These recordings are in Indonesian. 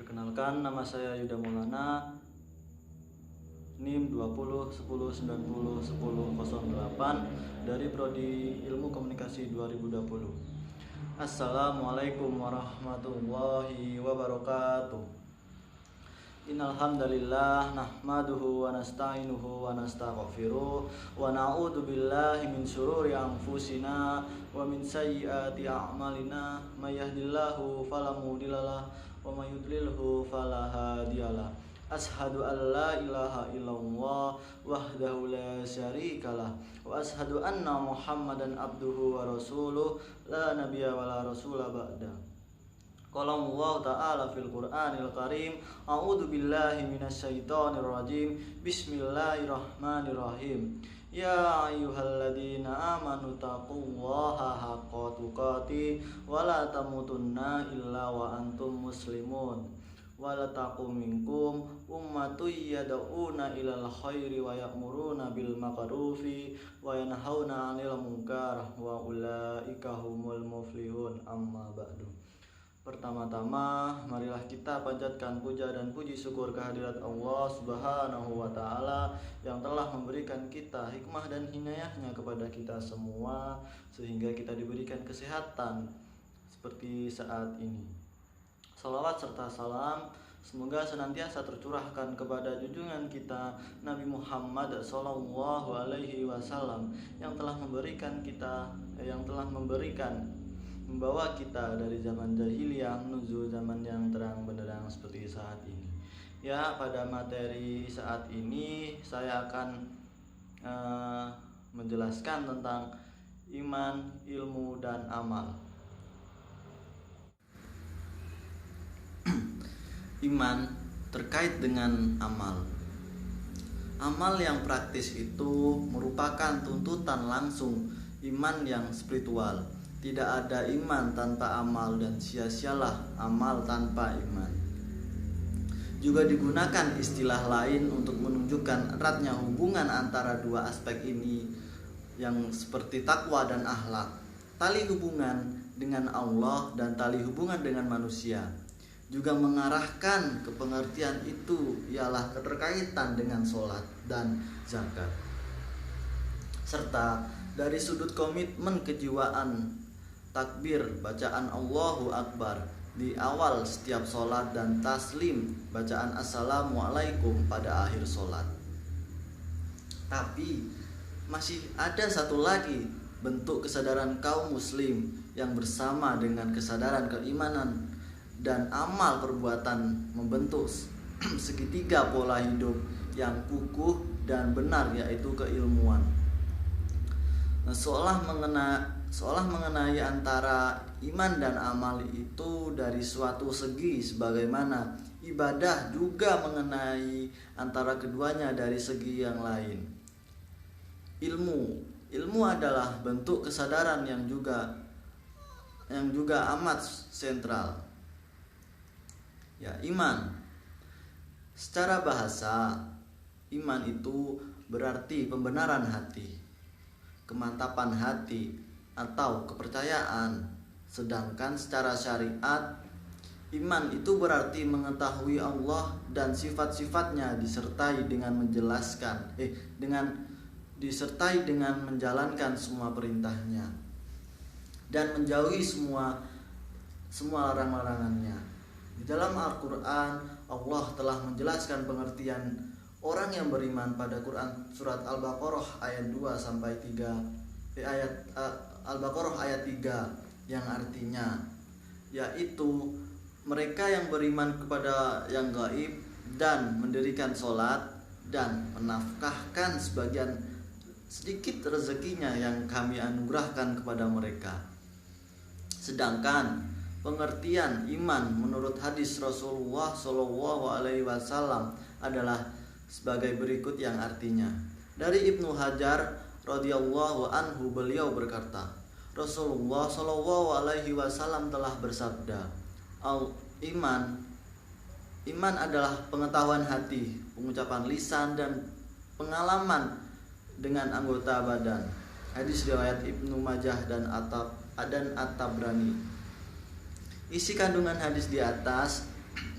Perkenalkan, nama saya Yuda Maulana, NIM 2010901008 dari Prodi Ilmu Komunikasi 2020. Assalamualaikum warahmatullahi wabarakatuh. Innal hamdalillah nahmaduhu wa nasta'inuhu wa nastaghfiruh wa na'udzu billahi min syururi anfusina wa min sayyiati a'malina may yahdihillahu fala mudhillalah wa may yudlilhu fala hadiyalah. Ashhadu an la ilaha illallah wahdahu la syarikalah wa ashhadu anna Muhammadan abduhu wa rasuluh la nabiyya wa la rasula ba'da. Qala Allah ta'ala fil Qur'anil Karim, a'udzu billahi minasyaitonir rajim. Bismillahirrahmanirrahim. Ya ayyuhalladzina amanu taqullaha haqqa tuqatih wa la tamutunna illa wa antum muslimun. Wa la taqum minkum ummatun yad'una ilal khairi wa ya'muruna bil ma'rufi wa yanhauna 'anil munkar wa ulaika humul muflihun. Amma ba'du. Pertama-tama, marilah kita panjatkan puja dan puji syukur kehadirat Allah Subhanahu wa Ta'ala yang telah memberikan kita hikmah dan hinayahnya kepada kita semua sehingga kita diberikan kesehatan seperti saat ini. Salawat serta salam semoga senantiasa tercurahkan kepada junjungan kita Nabi Muhammad Sallallahu Alaihi Wasallam yang telah membawa kita dari zaman jahiliyah menuju zaman yang terang benderang seperti saat ini. Ya, pada materi saat ini saya akan menjelaskan tentang iman, ilmu, dan amal. Iman terkait dengan amal. Amal yang praktis itu merupakan tuntutan langsung iman yang spiritual. Tidak ada iman tanpa amal dan sia-sialah amal tanpa iman. Juga digunakan istilah lain untuk menunjukkan eratnya hubungan antara dua aspek ini yang seperti takwa dan akhlak. Tali hubungan dengan Allah dan tali hubungan dengan manusia. Juga mengarahkan ke pengertian itu ialah keterkaitan dengan sholat dan zakat. Serta dari sudut komitmen kejiwaan, takbir, bacaan Allahu Akbar di awal setiap sholat dan taslim, bacaan Assalamualaikum pada akhir sholat. Tapi masih ada satu lagi bentuk kesadaran kaum muslim yang bersama dengan kesadaran keimanan dan amal perbuatan membentuk segitiga pola hidup yang kukuh dan benar, yaitu keilmuan. Seolah mengenai antara iman dan amal itu dari suatu segi, sebagaimana ibadah juga mengenai antara keduanya dari segi yang lain. Ilmu adalah bentuk kesadaran yang juga amat sentral. Ya, iman. Secara bahasa, iman itu berarti pembenaran hati, kemantapan hati, atau kepercayaan. Sedangkan secara syariat, iman itu berarti mengetahui Allah dan sifat-sifatnya disertai dengan menjalankan semua perintahnya dan menjauhi semua larang-larangannya. Di dalam Al-Quran, Allah telah menjelaskan pengertian orang yang beriman pada Quran surat Al-Baqarah ayat 2 sampai 3 Al-Baqarah ayat 3 yang artinya yaitu mereka yang beriman kepada yang gaib dan mendirikan sholat dan menafkahkan sebagian sedikit rezekinya yang kami anugerahkan kepada mereka. Sedangkan pengertian iman menurut hadis Rasulullah Shallallahu Alaihi Wasallam adalah sebagai berikut yang artinya. Dari Ibnu Hajar radhiyallahu anhu, beliau berkata, Rasulullah Shallallahu Alaihi Wasallam telah bersabda, iman adalah pengetahuan hati, pengucapan lisan, dan pengalaman dengan anggota badan. Hadis riwayat Ibnu Majah dan At-Tabrani. Isi kandungan hadis di atas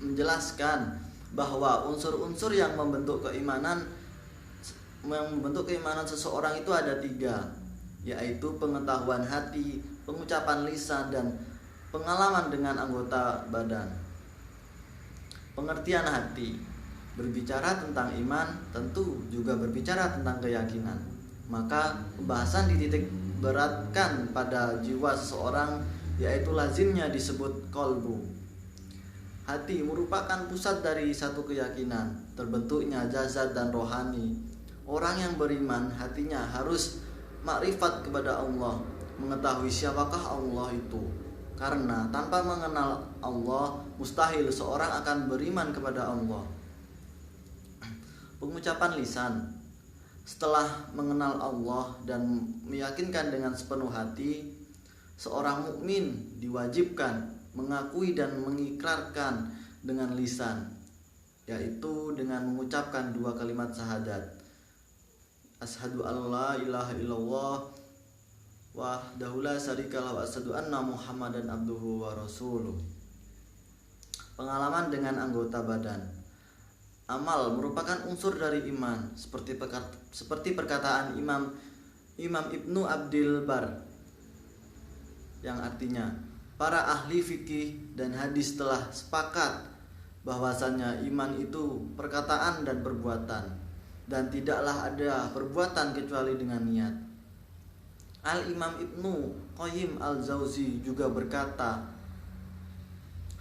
menjelaskan bahwa unsur-unsur yang membentuk keimanan seseorang itu ada 3, yaitu pengetahuan hati, pengucapan lisan, dan pengalaman dengan anggota badan. Pengertian hati berbicara tentang iman, tentu juga berbicara tentang keyakinan. Maka pembahasan dititik beratkan pada jiwa seseorang, yaitu lazimnya disebut kolbu. Hati merupakan pusat dari satu keyakinan, terbentuknya jasad dan rohani. Orang yang beriman hatinya harus makrifat kepada Allah, mengetahui siapakah Allah itu. Karena tanpa mengenal Allah, mustahil seorang akan beriman kepada Allah. Pengucapan lisan. Setelah mengenal Allah dan meyakinkan dengan sepenuh hati, seorang mukmin diwajibkan mengakui dan mengikrarkan dengan lisan, yaitu dengan mengucapkan 2 kalimat syahadat. Asyhadu alla ilaha illallah wahdahu la syarikalah wa asyhadu anna Muhammadan abduhu wa rasuluh. Pengalaman dengan anggota badan. Amal merupakan unsur dari iman, seperti perkataan Imam Ibnu Abdil Bar, yang artinya para ahli fikih dan hadis telah sepakat bahwasannya iman itu perkataan dan perbuatan, dan tidaklah ada perbuatan kecuali dengan niat. Al-Imam Ibnu Qayyim Al-Jauzi juga berkata,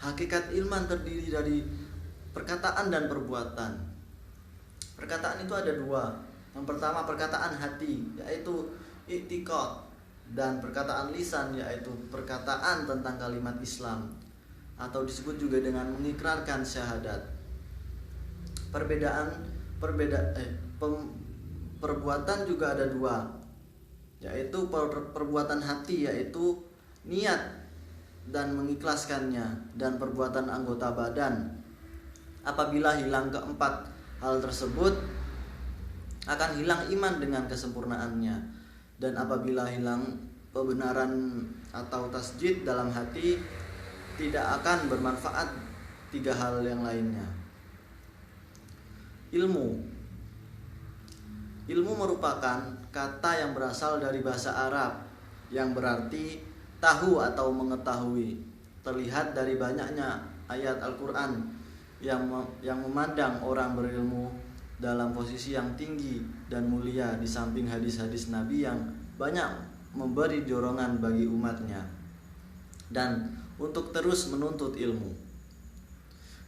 hakikat iman terdiri dari perkataan dan perbuatan. Perkataan itu ada 2. Yang pertama perkataan hati, yaitu i'tiqad, dan perkataan lisan, yaitu perkataan tentang kalimat Islam, atau disebut juga dengan mengikrarkan syahadat. Perbuatan juga ada 2, yaitu perbuatan hati, yaitu niat dan mengikhlaskannya, dan perbuatan anggota badan. Apabila hilang keempat hal tersebut, akan hilang iman dengan kesempurnaannya. Dan apabila hilang pembenaran atau tasjid dalam hati, tidak akan bermanfaat 3 hal yang lainnya. Ilmu merupakan kata yang berasal dari bahasa Arab yang berarti tahu atau mengetahui. Terlihat dari banyaknya ayat Al-Quran yang memandang orang berilmu dalam posisi yang tinggi dan mulia, di samping hadis-hadis Nabi yang banyak memberi dorongan bagi umatnya dan untuk terus menuntut ilmu.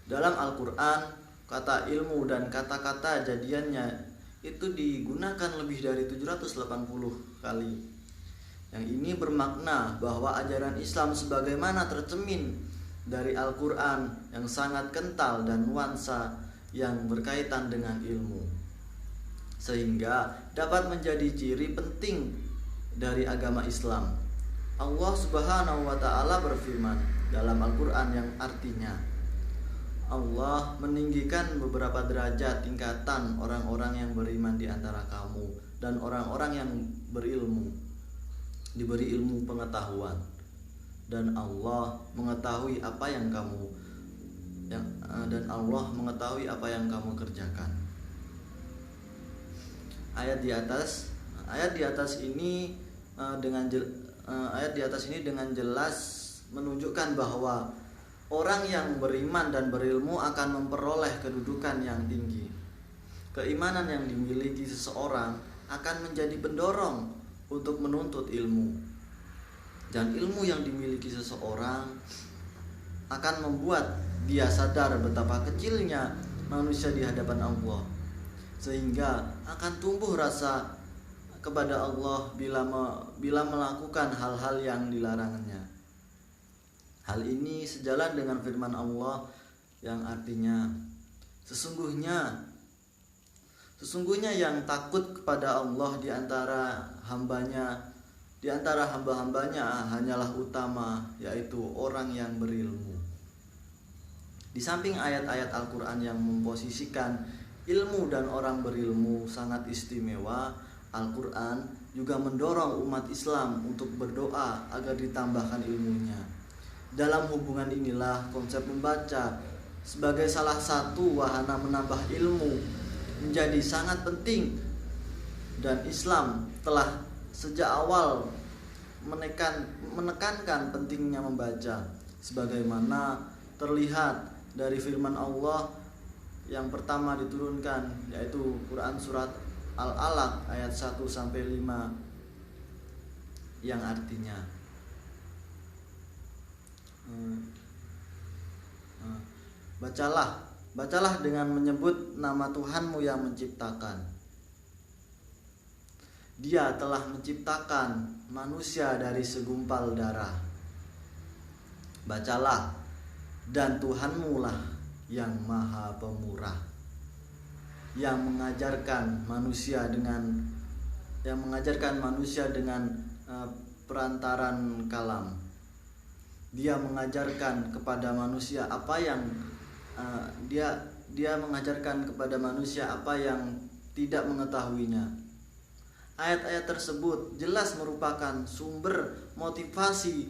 Dalam Al-Quran, kata ilmu dan kata-kata jadiannya itu digunakan lebih dari 780 kali. Yang ini bermakna bahwa ajaran Islam sebagaimana tercemin dari Al-Quran yang sangat kental dan nuansa yang berkaitan dengan ilmu, sehingga dapat menjadi ciri penting dari agama Islam. Allah Subhanahu wa ta'ala berfirman dalam Al-Quran yang artinya, Allah meninggikan beberapa derajat tingkatan orang-orang yang beriman di antara kamu, dan orang-orang yang berilmu diberi ilmu pengetahuan, dan Allah mengetahui apa yang kamu kerjakan. Ayat di atas ini dengan jelas menunjukkan bahwa orang yang beriman dan berilmu akan memperoleh kedudukan yang tinggi. Keimanan yang dimiliki seseorang akan menjadi pendorong untuk menuntut ilmu. Dan ilmu yang dimiliki seseorang akan membuat dia sadar betapa kecilnya manusia di hadapan Allah, sehingga akan tumbuh rasa kepada Allah bila melakukan hal-hal yang dilarangnya. Hal ini sejalan dengan firman Allah yang artinya, Sesungguhnya yang takut kepada Allah di antara hamba-hambanya hanyalah utama, yaitu orang yang berilmu. Di samping ayat-ayat Al-Quran yang memposisikan ilmu dan orang berilmu sangat istimewa, Al-Quran juga mendorong umat Islam untuk berdoa agar ditambahkan ilmunya. Dalam hubungan inilah konsep membaca sebagai salah satu wahana menambah ilmu menjadi sangat penting, dan Islam telah sejak awal menekankan pentingnya membaca, sebagaimana terlihat dari firman Allah yang pertama diturunkan, yaitu Quran surat Al-Alaq ayat 1-5, yang artinya bacalah dengan menyebut nama Tuhanmu yang menciptakan. Dia telah menciptakan manusia dari segumpal darah. Bacalah, dan Tuhanmu lah yang Maha Pemurah, yang mengajarkan manusia dengan perantaran kalam. Dia mengajarkan kepada manusia apa yang dia mengajarkan kepada manusia apa yang tidak mengetahuinya. Ayat-ayat tersebut jelas merupakan sumber motivasi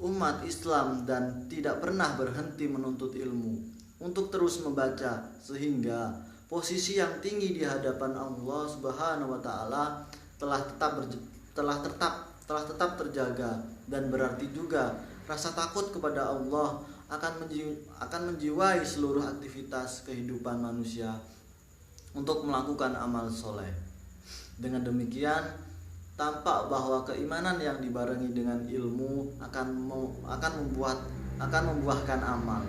umat Islam dan tidak pernah berhenti menuntut ilmu untuk terus membaca, sehingga posisi yang tinggi di hadapan Allah Subhanahu wa taala telah tetap terjaga, dan berarti juga rasa takut kepada Allah akan menjiwai seluruh aktivitas kehidupan manusia untuk melakukan amal soleh. Dengan demikian, tampak bahwa keimanan yang dibarengi dengan ilmu akan membuahkan amal.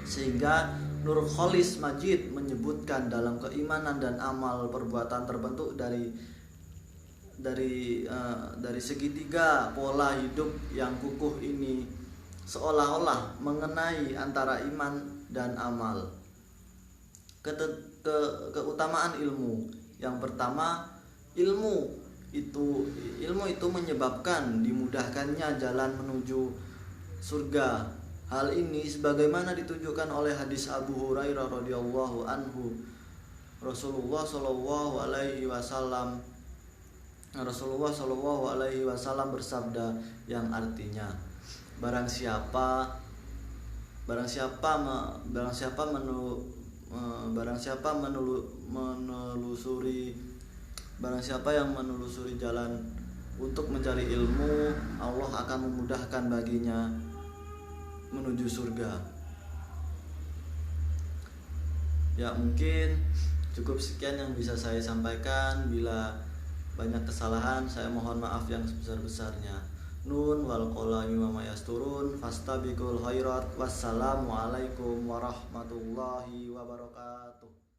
Sehingga Nur Kholis Majid menyebutkan dalam keimanan dan amal perbuatan terbentuk dari segitiga pola hidup yang kukuh ini, seolah-olah mengenai antara iman dan amal. Keutamaan ilmu. Yang pertama, ilmu itu menyebabkan dimudahkannya jalan menuju surga. Hal ini sebagaimana ditunjukkan oleh hadis Abu Hurairah radhiyallahu anhu. Rasulullah sallallahu alaihi wasallam bersabda, yang artinya barang siapa yang menelusuri jalan untuk mencari ilmu, Allah akan memudahkan baginya menuju surga. Ya, mungkin cukup sekian yang bisa saya sampaikan. Bila banyak kesalahan, saya mohon maaf yang sebesar-besarnya. Nun wal qalami wa ma yasturun, fastabiqul khairat. Wassalamualaikum warahmatullahi wabarakatuh.